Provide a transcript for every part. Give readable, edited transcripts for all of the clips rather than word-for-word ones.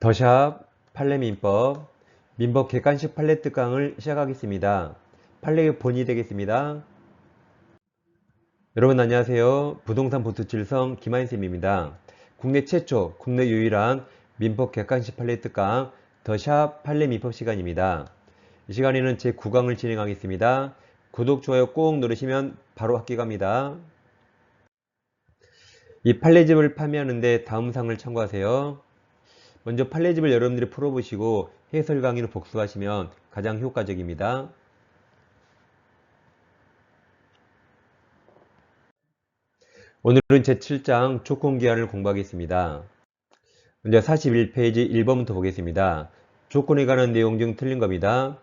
더샵 판례 민법, 민법 객관식 판례 특강을 시작하겠습니다. 판례의 본이 되겠습니다. 여러분 안녕하세요. 부동산 보수칠성 김한쌤입니다. 국내 최초, 국내 유일한 민법 객관식 판례 특강 더샵 판례 민법 시간입니다. 이 시간에는 제 9강을 진행하겠습니다. 구독, 좋아요 꼭 누르시면 바로 학기 갑니다. 이 판례집을 판매하는데 다음 사항을 참고하세요. 먼저 판례집을 여러분들이 풀어보시고 해설 강의로 복습하시면 가장 효과적입니다. 오늘은 제7장 조건기한을 공부하겠습니다. 먼저 41페이지 1번부터 보겠습니다. 조건에 관한 내용 중 틀린 겁니다.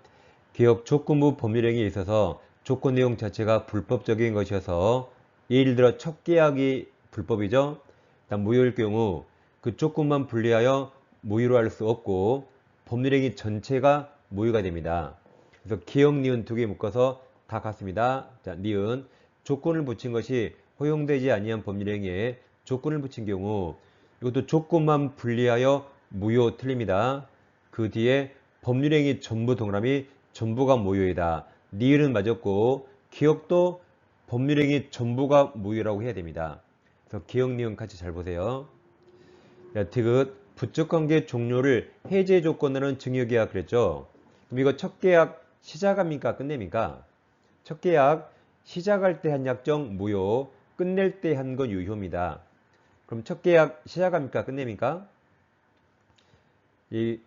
기업 조건부 법률행위에 있어서 조건 내용 자체가 불법적인 것이어서 예를 들어 첫 계약이 불법이죠. 일단 무효일 경우 그 조건만 분리하여 무효로 할 수 없고 법률행위 전체가 무효가 됩니다. 그래서 기역, 니은 두 개 묶어서 다 같습니다. 자, 니은 조건을 붙인 것이 허용되지 아니한 법률행위에 조건을 붙인 경우 이것도 조건만 분리하여 무효 틀립니다. 그 뒤에 법률행위 전부 동그라미 전부가 무효이다. 니은은 맞았고 기역도 법률행위 전부가 무효라고 해야 됩니다. 그래서 기역, 니은 같이 잘 보세요. 자, 디귿 부적관계 종료를 해제 조건으로는 증여계약 그랬죠. 그럼 이거 첫 계약 시작합니까? 끝냅니까? 첫 계약 시작할 때 한 약정 무효, 끝낼 때 한 건 유효입니다. 그럼 첫 계약 시작합니까? 끝냅니까? 이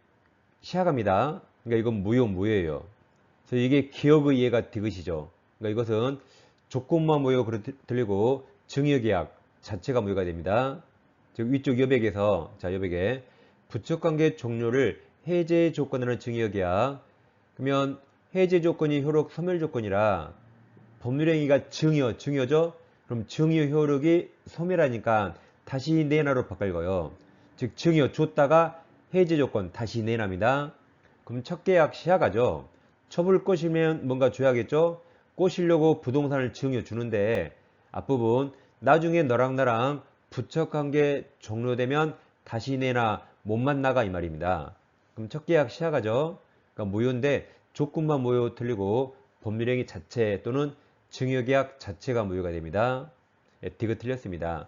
시작합니다. 그러니까 이건 무효예요. 그래서 이게 기억의 이해가 디귿이죠. 그러니까 이것은 조건만 무효 들리고 증여계약 자체가 무효가 됩니다. 즉 위쪽 여백에서 자 여백에 부적관계 종료를 해제 조건으로 증여계약 그러면 해제 조건이 효력 소멸 조건이라 법률행위가 증여죠. 그럼 증여 효력이 소멸하니까 다시 내놔로 바꿔 즉 증여 줬다가 해제 조건 다시 내놔입니다. 그럼 첫 계약 시작하죠. 쳐볼 것이면 뭔가 줘야겠죠. 꼬시려고 부동산을 증여 주는데 앞부분 나중에 너랑 나랑 부적관계 종료되면 다시 내놔 못 만나가 이 말입니다. 그럼 첫 계약 시작하죠. 그러니까 무효인데 조건만 무효 틀리고 법률행위 자체 또는 증여계약 자체가 무효가 됩니다. 디귿 틀렸습니다.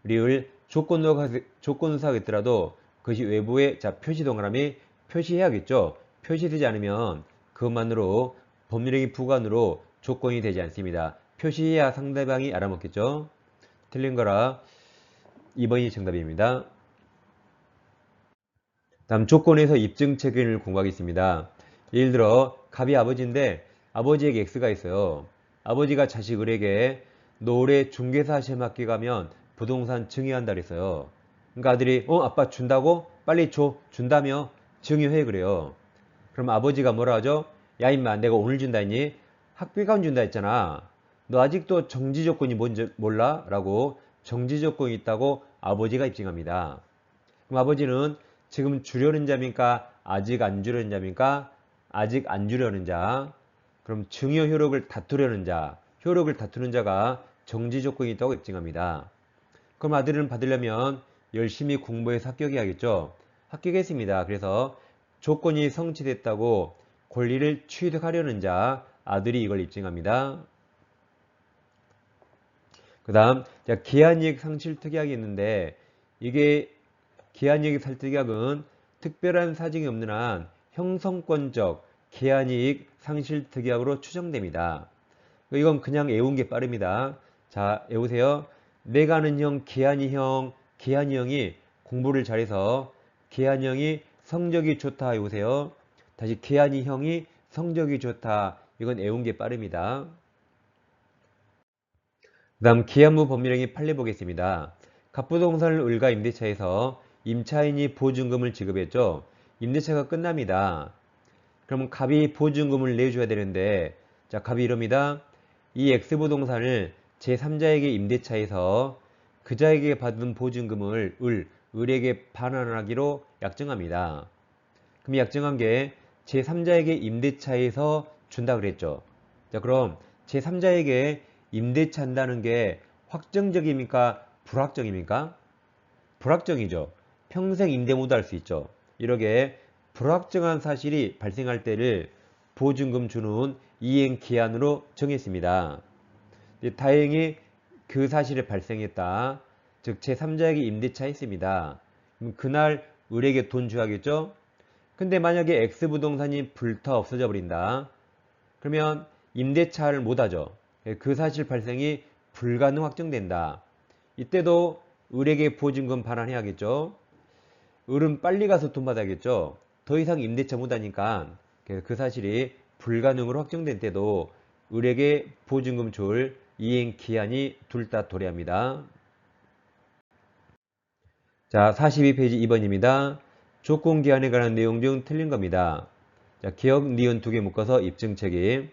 리을 조건사가 있더라도 그것이 외부에 자 표시 동그라미 표시해야겠죠. 표시되지 않으면 그것만으로 법률행위 부관으로 조건이 되지 않습니다. 표시해야 상대방이 알아먹겠죠. 틀린 거라 2번이 정답입니다. 다음 조건에서 입증 책임을 공부하겠습니다. 예를 들어 갑이 아버지인데 아버지에게 X가 있어요. 아버지가 자식에게 너 올해 중개사 시험 학기 가면 부동산 증여한다 그랬어요. 그러니까 아들이 아빠 준다고? 빨리 준다며 증여해 그래요. 그럼 아버지가 뭐라 하죠? 야 임마 내가 오늘 준다 했니? 학비가 준다 했잖아. 너 아직도 정지 조건이 뭔지 몰라? 라고 정지 조건이 있다고 아버지가 입증합니다. 그럼 아버지는 지금 주려는 자입니까? 아직 안 주려는 자입니까? 아직 안 주려는 자. 그럼 증여 효력을 다투려는 자, 효력을 다투는 자가 정지 조건이 있다고 입증합니다. 그럼 아들은 받으려면 열심히 공부해서 합격해야겠죠. 합격했습니다. 그래서 조건이 성취됐다고 권리를 취득하려는 자, 아들이 이걸 입증합니다. 그 다음 기한이익 상실특약이 있는데 이게 기한이익 상실특약은 특별한 사정이 없는 한 형성권적 기한이익 상실특약으로 추정됩니다. 이건 그냥 외운 게 빠릅니다. 자, 외우세요. 내가 아는 형, 기한이 형이 공부를 잘해서 기한이 형이 성적이 좋다 외우세요. 다시 기한이 형이 성적이 좋다. 이건 외운 게 빠릅니다. 그 다음 기한부 법률행위 판례 보겠습니다. 갑부동산을 을가 임대차에서 임차인이 보증금을 지급했죠. 임대차가 끝납니다. 그러면 갑이 보증금을 내줘야 되는데 자 갑이 이럽니다. 이 X부동산을 제3자에게 임대차에서 그자에게 받은 보증금을 을에게 반환하기로 약정합니다. 그럼 약정한 게 제3자에게 임대차에서 준다 그랬죠. 자 그럼 제3자에게 임대차 한다는 게 확정적입니까? 불확정입니까? 불확정이죠. 평생 임대무도 할 수 있죠. 이렇게 불확정한 사실이 발생할 때를 보증금 주는 이행기한으로 정했습니다. 다행히 그 사실이 발생했다. 즉 제3자에게 임대차 했습니다. 그럼 그날 을에게 돈 줘야겠죠? 근데 만약에 X부동산이 불타 없어져 버린다. 그러면 임대차를 못하죠. 그 사실 발생이 불가능 확정된다. 이때도 을에게 보증금 반환해야겠죠. 을은 빨리 가서 돈 받아야겠죠. 더 이상 임대차 못하니까 그 사실이 불가능으로 확정된 때도 을에게 보증금 줄 이행 기한이 둘 다 도래합니다. 자, 42페이지 2번입니다. 조건기한에 관한 내용 중 틀린 겁니다. 자, 기억, 니은 두 개 묶어서 입증 책임.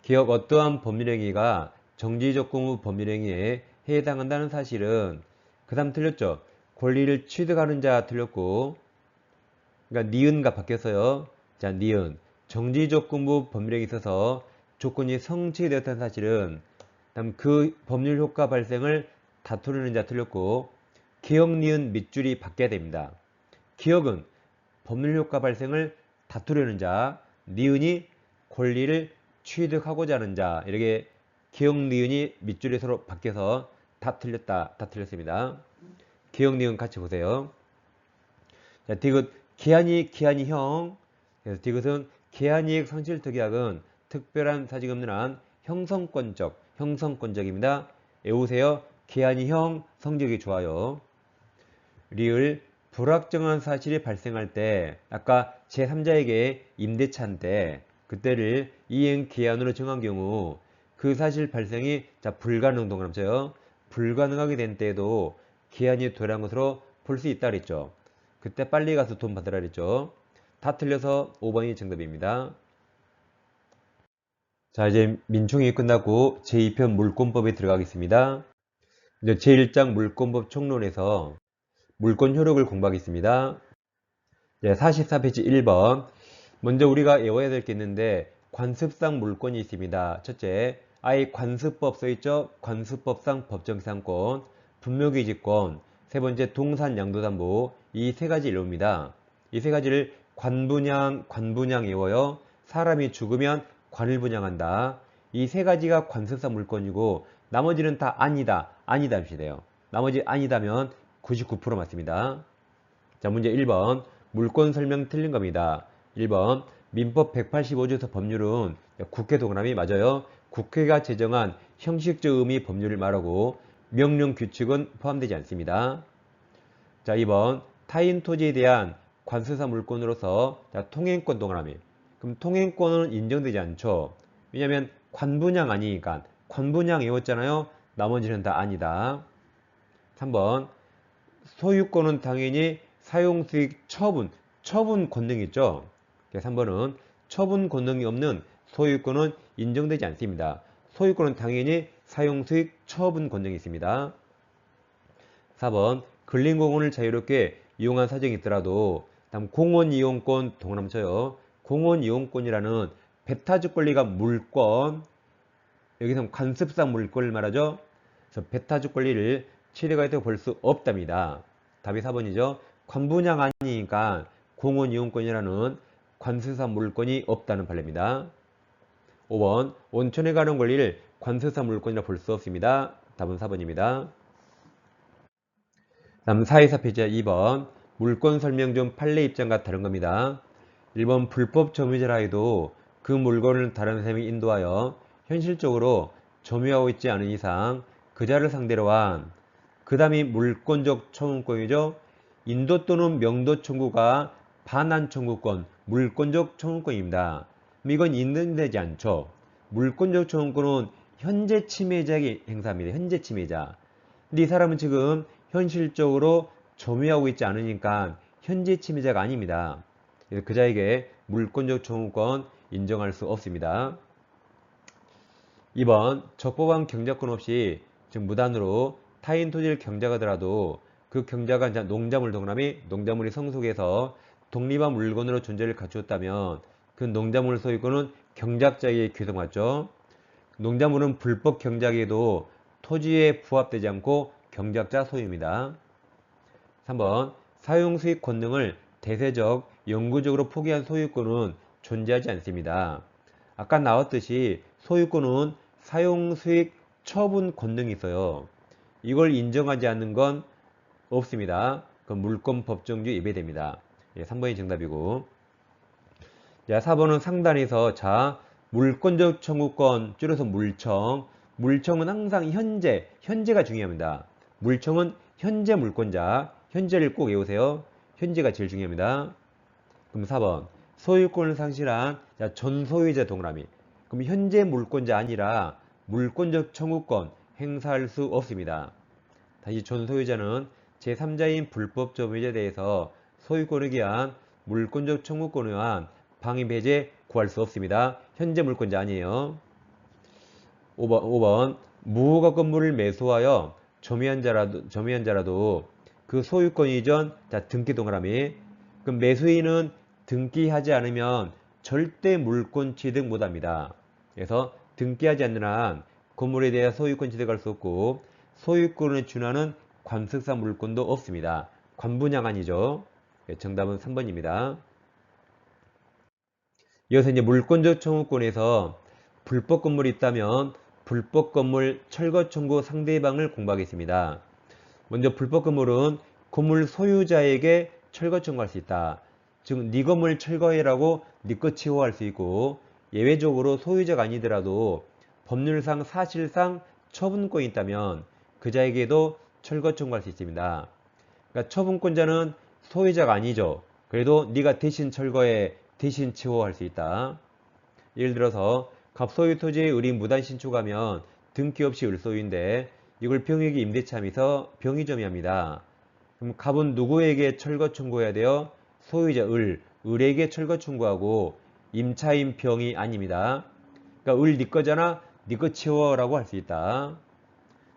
기억 어떠한 법률행위가 정지조건 후 법률행위에 해당한다는 사실은 그 다음 틀렸죠. 권리를 취득하는 자 틀렸고, 그러니까 니은과 바뀌었어요. 자, 니은 정지조건부 법률행위에 있어서 조건이 성취되었다는 사실은 다음 그 법률 효과 발생을 다투려는 자 틀렸고, 기억, 니은 밑줄이 바뀌어야 됩니다. 기억은 법률 효과 발생을 다투려는 자, 니은이 권리를 취득하고자 하는 자, 이렇게 기억, 니은이 밑줄이 서로 바뀌어서 다 틀렸다, 다 틀렸습니다. 기억, 니은 같이 보세요. 자, 디귿 기한이형. 그래서 디귿은 기한이익 상실특약은 특별한 사직 없는 한 형성권적입니다. 외우세요. 기한이형 성적이 좋아요. 리을 불확정한 사실이 발생할 때 아까 제3자에게 임대차인데 그때를 이행 기한으로 정한 경우 그 사실 발생이 불가능 동그라미죠. 불가능하게 된 때에도 기한이 도래한 것으로 볼 수 있다 그랬죠. 그때 빨리 가서 돈 받으라 그랬죠. 다 틀려서 5번이 정답입니다. 자, 이제 민총이 끝나고 제2편 물권법에 들어가겠습니다. 이제 제1장 물권법 총론에서 물권 효력을 공부하겠습니다. 네, 44페이지 1번. 먼저 우리가 외워야 될 게 있는데 관습상 물권이 있습니다. 첫째, 아예 관습법 써있죠? 관습법상 법정상권, 분묘기지권, 세 번째 동산 양도담보, 이 세 가지 외웁니다. 이 세 가지를 관분양 외워요. 사람이 죽으면 관을 분양한다. 이 세 가지가 관습상 물권이고 나머지는 다 아니다 하시면 돼요. 나머지 아니다면 99% 맞습니다. 자, 문제 1번. 물권 설명 틀린 겁니다. 1번. 민법 185조에서 법률은 국회 동그라미 맞아요. 국회가 제정한 형식적 의미 법률을 말하고 명령 규칙은 포함되지 않습니다. 자, 2번. 타인 토지에 대한 관세사 물권으로서 통행권 동그라미. 그럼 통행권은 인정되지 않죠. 왜냐하면 관분양 아니니까. 관분양 외웠잖아요. 나머지는 다 아니다. 3번. 소유권은 당연히 사용수익 처분 권능이 있죠. 3번은 처분 권능이 없는 소유권은 인정되지 않습니다. 소유권은 당연히 사용수익 처분 권능이 있습니다. 4번 근린공원을 자유롭게 이용한 사정이 있더라도 다음 공원 이용권 동그라미 쳐요. 공원 이용권이라는 배타적 권리가 물권, 여기서 관습상 물권을 말하죠. 그래서 배타적 권리를 최대가에서 볼 수 없답니다. 답이 4번이죠. 관분양 아니니까 공원 이용권이라는 관세사 물권이 없다는 판례입니다. 5번 온천에 가는 권리를 관세사 물권이라 볼 수 없습니다. 답은 4번입니다. 다음 424페이지 2번 물권 설명 중 판례 입장과 다른 겁니다. 1번 불법 점유자라 해도 그 물건을 다른 사람이 인도하여 현실적으로 점유하고 있지 않은 이상 그 자를 상대로 한 그 다음이 물권적 청구권이죠. 인도 또는 명도 청구가 반환 청구권, 물권적 청구권입니다. 이건 인정되지 않죠. 물권적 청구권은 현재 침해자에게 행사합니다. 현재 침해자. 근데 이 사람은 지금 현실적으로 점유하고 있지 않으니까 현재 침해자가 아닙니다. 그래서 그 자에게 물권적 청구권 인정할 수 없습니다. 2번 적법한 경작권 없이 즉 무단으로 타인 토지를 경작하더라도 그 경작한 농작물 동그라미 농작물이 성속해서 독립한 물건으로 존재를 갖추었다면 그 농작물 소유권은 경작자에게 귀속맞죠. 농작물은 불법 경작에도 토지에 부합되지 않고 경작자 소유입니다. 3번 사용수익 권능을 대세적, 영구적으로 포기한 소유권은 존재하지 않습니다. 아까 나왔듯이 소유권은 사용수익 처분 권능이 있어요. 이걸 인정하지 않는 건 없습니다. 그건 물권 법정주의 예배됩니다. 예, 3번이 정답이고. 자, 4번은 상단에서 자, 물권적 청구권 줄여서 물청. 물청은 항상 현재가 중요합니다. 물청은 현재 물권자. 현재를 꼭 외우세요. 현재가 제일 중요합니다. 그럼 4번. 소유권을 상실한 자, 전 소유자 동그라미. 그럼 현재 물권자 아니라 물권적 청구권 행사할 수 없습니다. 다시 전 소유자는 제3자인 불법 점유자에 대해서 소유권에 의한 물권적 청구권에 의한 방임 배제 구할 수 없습니다. 현재 물권자 아니에요. 5번 무허가 건물을 매수하여 점유한 자라도 그 소유권 이전 자 등기 동그라미. 그럼 매수인은 등기하지 않으면 절대 물권 취득 못합니다. 그래서 등기하지 않는 한 건물에 대해 소유권 취득할 수 없고 소유권에 준하는 관습사 물권도 없습니다. 관분양안이죠. 정답은 3번입니다. 이어서 이제 물권적 청구권에서 불법 건물이 있다면 불법 건물 철거 청구 상대방을 공부하겠습니다. 먼저 불법 건물은 건물 소유자에게 철거 청구할 수 있다. 즉, 네 건물 철거해라고 네 것 치워할 수 있고 예외적으로 소유자가 아니더라도 법률상 사실상 처분권이 있다면 그자에게도 철거 청구할 수 있습니다. 그러니까 처분권자는 소유자가 아니죠. 그래도 네가 대신 철거해, 대신 치워할 수 있다. 예를 들어서 갑소유 토지의 의리 무단 신축하면 등기 없이 을소유인데 이걸 병에게 임대차하면서 병이 점유합니다. 그럼 갑은 누구에게 철거 청구해야 돼요? 소유자 을에게 철거 청구하고 임차인 병이 아닙니다. 그러니까 네 거잖아. 네 거 치워라고 할 수 있다.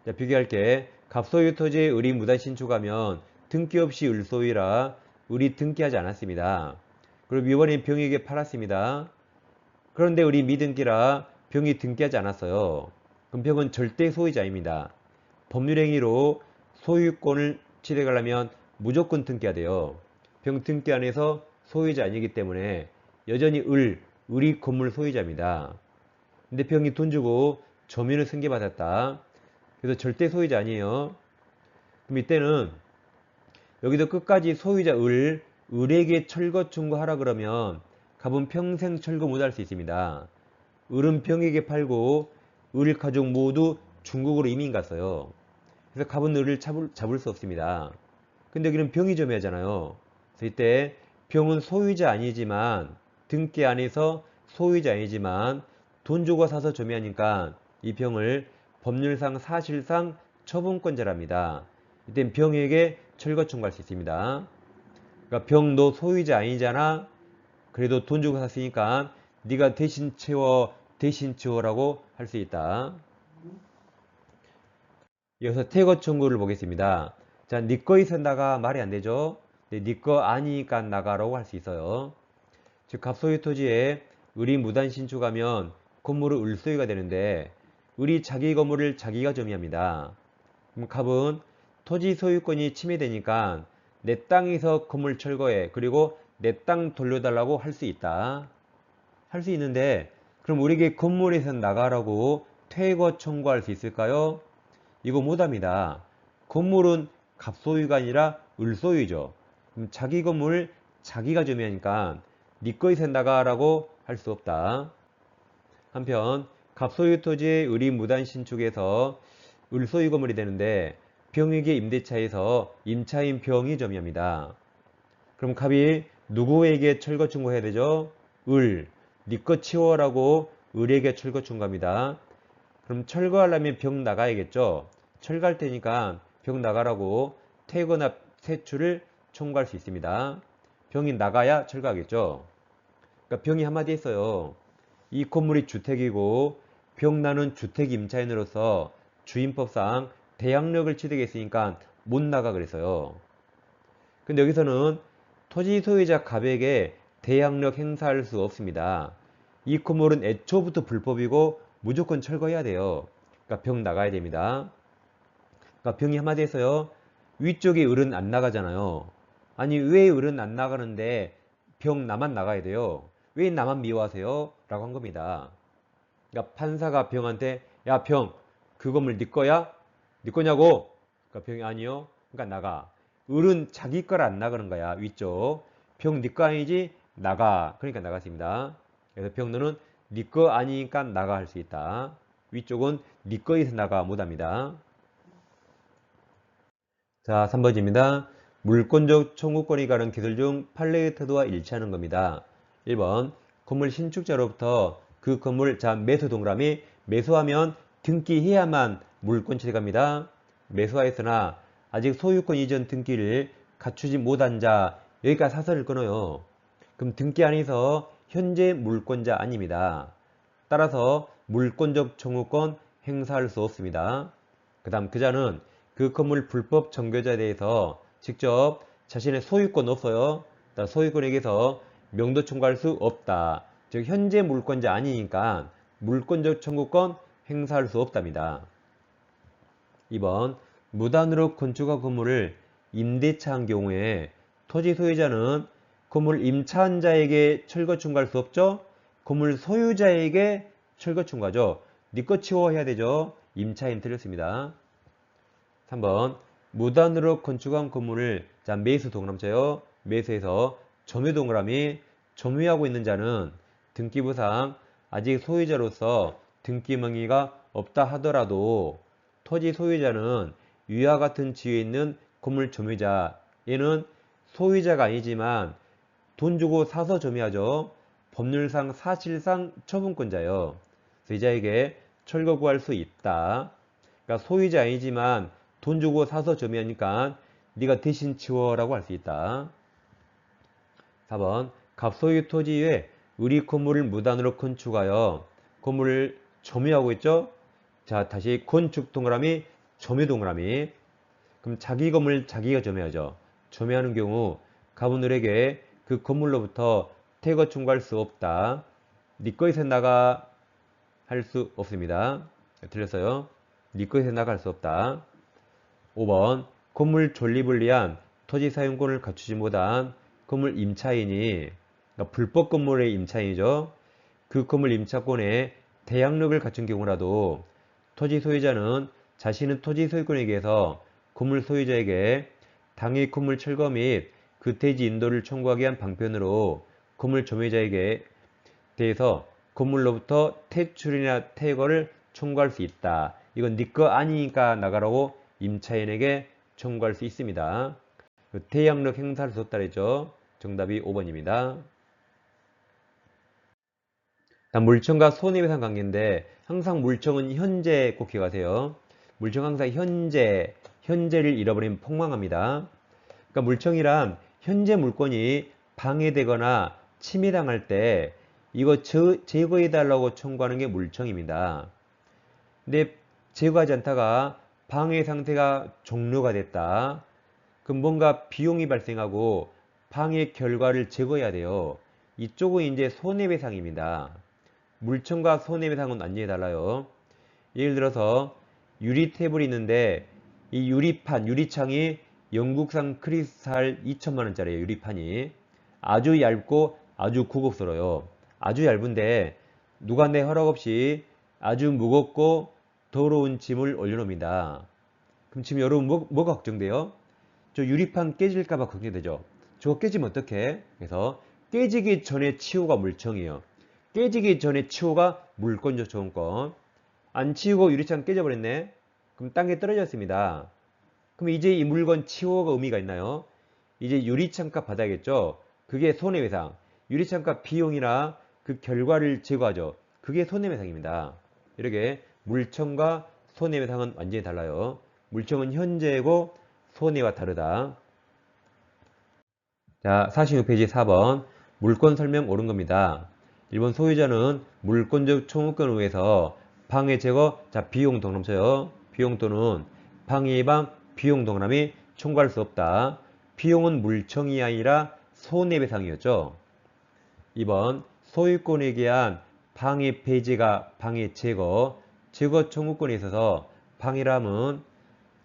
자, 비교할게. 갑소유 토지의 의리 무단 신축하면 등기 없이 을소유라 을이 등기하지 않았습니다. 그리고 이번엔 병에게 팔았습니다. 그런데 을이 미등기라 병이 등기하지 않았어요. 그럼 병은 절대 소유자입니다. 법률행위로 소유권을 취득하려면 무조건 등기해야 돼요. 병 등기 안에서 소유자 아니기 때문에 여전히 을이 건물 소유자입니다. 근데 병이 돈 주고 점유를 승계받았다. 그래서 절대 소유자 아니에요. 그럼 이때는 여기도 끝까지 소유자 을에게 철거 청구하라 그러면 갑은 평생 철거 못할 수 있습니다. 을은 병에게 팔고 을 가족 모두 중국으로 이민 갔어요. 그래서 갑은 을을 잡을 수 없습니다. 근데 여기는 병이 점유하잖아요. 그래서 이때 병은 소유자 아니지만 등기 안에서 소유자 아니지만 돈 주고 사서 점유하니까 이 병을 법률상 사실상 처분권자랍니다. 이땐 병에게 철거 청구할 수 있습니다. 그러니까 병 너 소유자 아니잖아. 그래도 돈 주고 샀으니까 네가 대신 치워라고 할 수 있다. 이어서 퇴거 청구를 보겠습니다. 자, 네 거 있어 나가 말이 안 되죠. 네 거 아니니까 나가라고 할 수 있어요. 즉 갑소유 토지에 을이 무단 신축하면 건물은 을소유가 되는데 을이 자기 건물을 자기가 점유합니다. 그럼 갑은 토지 소유권이 침해되니까 내 땅에서 건물 철거해. 그리고 내 땅 돌려달라고 할 수 있다. 할 수 있는데 그럼 우리에게 건물에서 나가라고 퇴거 청구할 수 있을까요? 이거 못합니다. 건물은 갑소유가 아니라 을소유죠. 그럼 자기 건물을 자기가 점유하니까 네 거에서 나가라고 할 수 없다. 한편 갑소유 토지의 을이 무단 신축해서 을소유 건물이 되는데 병에게 임대차에서 임차인 병이 점유합니다. 그럼 갑이 누구에게 철거 청구해야 되죠? 네 거 치워라고 을에게 철거 청구합니다. 그럼 철거하려면 병 나가야겠죠? 철거할 테니까 병 나가라고 퇴거나 세출을 청구할 수 있습니다. 병이 나가야 철거하겠죠? 그러니까 병이 한마디 했어요. 이 건물이 주택이고 병나는 주택 임차인으로서 주임법상 대항력을 취득했으니까 못 나가 그랬어요. 근데 여기서는 토지 소유자 갑에게 대항력 행사할 수 없습니다. 이 건물은 애초부터 불법이고 무조건 철거해야 돼요. 그러니까 병 나가야 됩니다. 그러니까 병이 한마디 했어요. 위쪽에 을은 안 나가잖아요. 아니 왜 을은 안 나가는데 병 나만 나가야 돼요? 왜 나만 미워하세요? 라고 한 겁니다. 그러니까 판사가 병한테 야 병 그 건물 네 거야? 네 거냐고? 그러니까 병이 아니요. 그러니까 나가. 을은 자기 거라 안 나가는 거야. 위쪽. 병 네 거 아니지? 나가. 그러니까 나갔습니다. 그래서 병 너는 네 거 아니니까 나가 할 수 있다. 위쪽은 네 거에서 나가 못합니다. 자, 3번입니다. 물권적 청구권이 가는 기술 중 판례의 태도와 일치하는 겁니다. 1번 건물 신축자로부터 그 건물 매수 동그라미 매수하면 등기해야만 물권 취득합니다. 매수하였으나 아직 소유권 이전 등기를 갖추지 못한 자 여기까지 사설을 끊어요. 그럼 등기 안에서 현재 물권자 아닙니다. 따라서 물권적 청구권 행사할 수 없습니다. 그 다음 그 자는 그 건물 불법 정교자에 대해서 직접 자신의 소유권 없어요. 소유권에게서 명도 청구할 수 없다. 즉 현재 물권자 아니니까 물권적 청구권 행사할 수 없답니다. 2번 무단으로 건축한 건물을 임대차한 경우에 토지 소유자는 건물 임차한 자에게 철거 청구할 수 없죠. 건물 소유자에게 철거 청구하죠. 네 거 치워 해야 되죠. 임차인 틀렸습니다. 3번 무단으로 건축한 건물을 매수 동그라미쳐요. 매수해서 점유 동그라미 점유하고 있는 자는 등기부상 아직 소유자로서 등기 명의가 없다 하더라도 토지 소유자는 위와 같은 지위에 있는 건물 점유자 얘는 소유자가 아니지만 돈 주고 사서 점유하죠. 법률상 사실상 처분권자예요. 그래서 이 자에게 철거 구할 수 있다. 그러니까 소유자 아니지만 돈 주고 사서 점유하니까 네가 대신 치워라고 할 수 있다. 4번 갑소유 토지에 의리 건물을 무단으로 건축하여 건물을 점유하고 있죠. 자 다시 건축 동그라미 점유 동그라미 그럼 자기 건물 자기가 점유하죠. 점유하는 경우 갑은을에게 그 건물로부터 퇴거 청구할 수 없다. 네 거에서 나가 할 수 없습니다. 틀렸어요. 네 거에서 나갈 수 없다. 5번 건물 존립을 위한 토지 사용권을 갖추지 못한 건물 임차인이 그러니까 불법 건물의 임차인이죠. 그 건물 임차권에 대항력을 갖춘 경우라도 토지 소유자는 자신의 토지 소유권에 의해서 건물 소유자에게 당해 건물 철거 및 그 대지 인도를 청구하기 위한 방편으로 건물 점유자에게 대해서 건물로부터 퇴출이나 퇴거를 청구할 수 있다. 이건 네 거 아니니까 나가라고 임차인에게 청구할 수 있습니다. 대항력 행사할 수 없다 그랬죠. 정답이 5번입니다. 다음 물청과 손해배상 관계인데 항상 물청은 현재 꼭 기억하세요. 물청 항상 현재를 잃어버리면 폭망합니다. 그러니까 물청이란 현재 물건이 방해되거나 침해당할 때 이거 제거해달라고 청구하는 게 물청입니다. 근데 제거하지 않다가 방해 상태가 종료가 됐다. 그럼 뭔가 비용이 발생하고 방해 결과를 제거해야 돼요. 이쪽은 이제 손해배상입니다. 물청과 손해배상은 완전히 달라요. 예를 들어서 유리 테이블이 있는데 이 유리창이 영국산 크리스탈 2천만원짜리예요. 유리판이. 아주 얇고 아주 고급스러워요. 아주 얇은데 누가 내 허락 없이 아주 무겁고 더러운 짐을 올려놓습니다. 그럼 지금 여러분 뭐가 걱정돼요? 저 유리판 깨질까봐 걱정되죠. 저거 깨지면 어떡해? 그래서 깨지기 전에 치우가 물청이에요. 깨지기 전에 치우가 물권적 청구권. 안 치우고 유리창 깨져버렸네. 그럼 땅에 떨어졌습니다. 그럼 이제 이 물건 치워가 의미가 있나요? 이제 유리창값 받아야겠죠. 그게 손해배상. 유리창값 비용이나 그 결과를 제거하죠. 그게 손해배상입니다. 이렇게 물청과 손해배상은 완전히 달라요. 물청은 현재고 손해와 다르다. 자, 46페이지 4번 물권 설명 옳은 겁니다. 1번 소유자는 물권적 청구권을 위해서 방해 제거, 비용 동그라미 쳐요. 비용 또는 방해 예방, 비용 동그라미 청구할 수 없다. 비용은 물청이 아니라 손해배상이었죠. 2번 소유권에 의한 방해 폐지가 방해 제거, 제거 청구권에 있어서 방해람은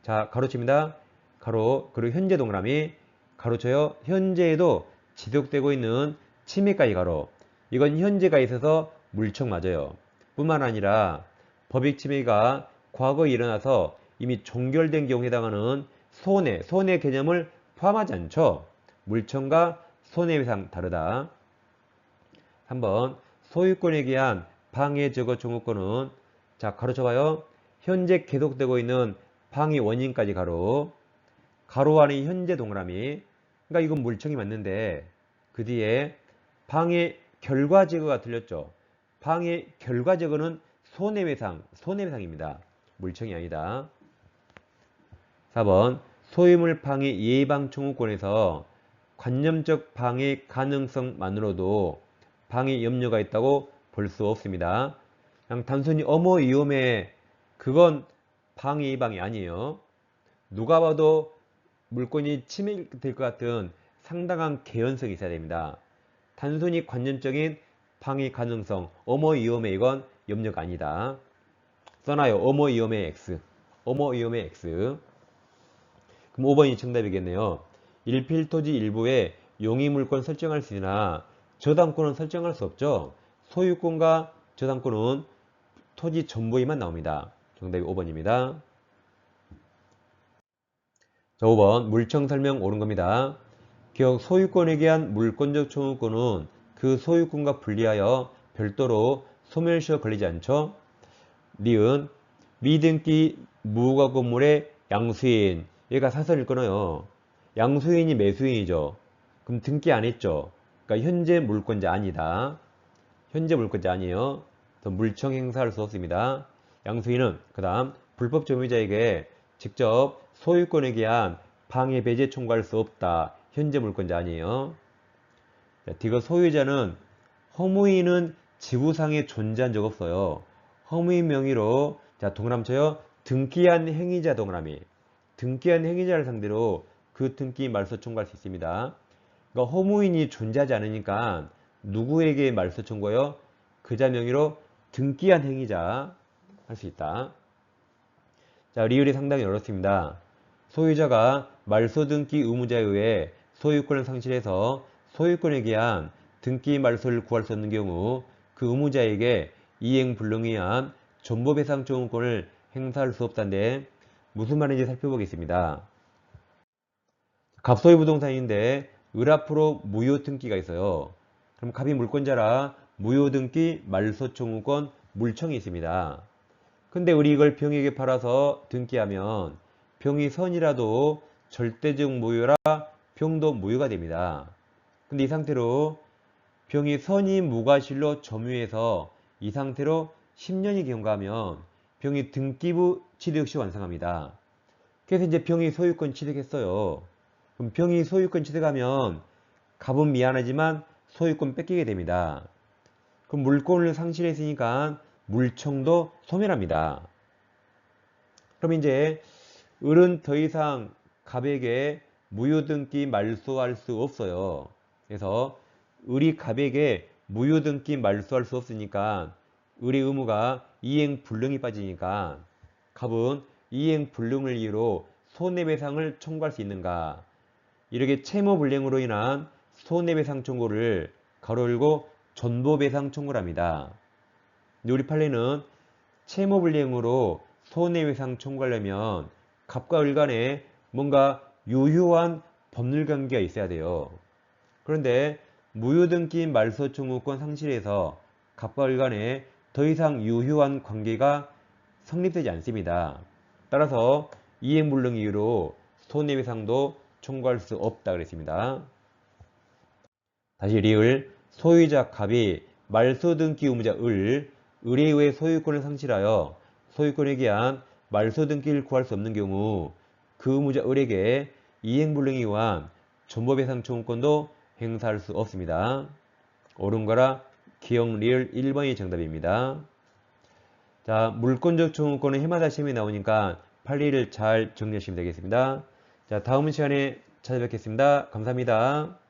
가로칩니다. 가로 그리고 현재 동그라미 가로쳐요. 현재에도 지속되고 있는 침해까지 가로. 이건 현재가 있어서 물청 맞아요. 뿐만 아니라 법익 침해가 과거에 일어나서 이미 종결된 경우에 해당하는 손해 개념을 포함하지 않죠. 물청과 손해배상 다르다. 3번 소유권에 대한 방해저거 청구권은 자 가로쳐봐요. 현재 계속되고 있는 방해 원인까지 가로 안에 현재 동그라미. 그러니까 이건 물청이 맞는데 그 뒤에 방해 결과 제거가 틀렸죠. 방해 결과 제거는 손해배상입니다. 물청이 아니다. 4번 소유물 방해 예방 청구권에서 관념적 방해 가능성만으로도 방해 염려가 있다고 볼 수 없습니다. 그냥 단순히 위험해 그건 방해 예방이 아니에요. 누가 봐도 물건이 침해될 것 같은 상당한 개연성이 있어야 됩니다. 단순히 관념적인 방해 가능성, 위험해 이건 염려가 아니다. 써놔요. 위험해 X. 위험해 X. 그럼 5번이 정답이겠네요. 일필토지 일부에 용의물권 설정할 수 있으나 저당권은 설정할 수 없죠. 소유권과 저당권은 토지 전부에만 나옵니다. 정답이 5번입니다. 자, 5번 물청 설명 옳은 겁니다. 기억 소유권에 대한 물권적 청구권은 그 소유권과 분리하여 별도로 소멸시효 걸리지 않죠. 니은 미등기 무허가 건물의 양수인 얘가 사설일 거네요. 양수인이 매수인이죠. 그럼 등기 안 했죠. 그러니까 현재 물권자 아니다. 현재 물권자 아니에요. 더 물청 행사할 수 없습니다. 양수인은 그 다음 불법 점유자에게 직접 소유권에 대한 방해 배제 청구할 수 없다. 현재 물권자 아니에요. 디귿 소유자는 허무인은 지구상에 존재한 적 없어요. 허무인 명의로 자 동그라미 쳐요. 등기한 행위자 동그라미. 등기한 행위자를 상대로 그 등기 말소 청구할 수 있습니다. 그러니까 허무인이 존재하지 않으니까 누구에게 말소 청구해요? 그자 명의로 등기한 행위자 할 수 있다. 자, 리을이 상당히 어렵습니다. 소유자가 말소 등기 의무자에 의해 소유권을 상실해서 소유권에 대한 등기 말소를 구할 수 없는 경우 그 의무자에게 이행불능에 의한 존보배상 청구권을 행사할 수 없다는데 무슨 말인지 살펴보겠습니다. 갑소유 부동산인데 을 앞으로 무효 등기가 있어요. 그럼 갑이 물권자라 무효 등기 말소 청구권 물청이 있습니다. 근데 우리 이걸 병에게 팔아서 등기하면 병이 선이라도 절대적 무효라 병도 무효가 됩니다. 근데 이 상태로 병이 선이 무과실로 점유해서 이 상태로 10년이 경과하면 병이 등기부 취득 시 완성합니다. 그래서 이제 병이 소유권 취득했어요. 그럼 병이 소유권 취득하면 갑은 미안하지만 소유권 뺏기게 됩니다. 그럼 물권을 상실했으니까 물청도 소멸합니다. 그럼 이제 을은 더 이상 갑에게 무효등기 말소할 수 없어요. 그래서 을이 갑에게 무효등기 말소할 수 없으니까 을의 의무가 이행불능이 빠지니까 갑은 이행불능을 이유로 손해배상을 청구할 수 있는가? 이렇게 채무불량으로 인한 손해배상 청구를 가로 열고 존보배상 청구를 합니다. 우리 판례는 채무불량으로 손해배상 청구하려면 갑과 을 간에 뭔가 유효한 법률관계가 있어야 돼요. 그런데 무효등기 말소 청구권 상실에서 갑과 을 간에 더 이상 유효한 관계가 성립되지 않습니다. 따라서 이행불능 이유로 손해배상도 청구할 수 없다 그랬습니다. 다시 리을 소유자 갑이 말소등기 의무자 을에 의해 소유권을 상실하여 소유권에 대한 말소등기를 구할 수 없는 경우 그 의무자 을에게 이행불능에 의한 존보배상 청구권도 행사할 수 없습니다. 옳은 거라 기억 리을 1번이 정답입니다. 자, 물권적 청구권은 해마다 시험이 나오니까 판례를 잘 정리하시면 되겠습니다. 자, 다음 시간에 찾아뵙겠습니다. 감사합니다.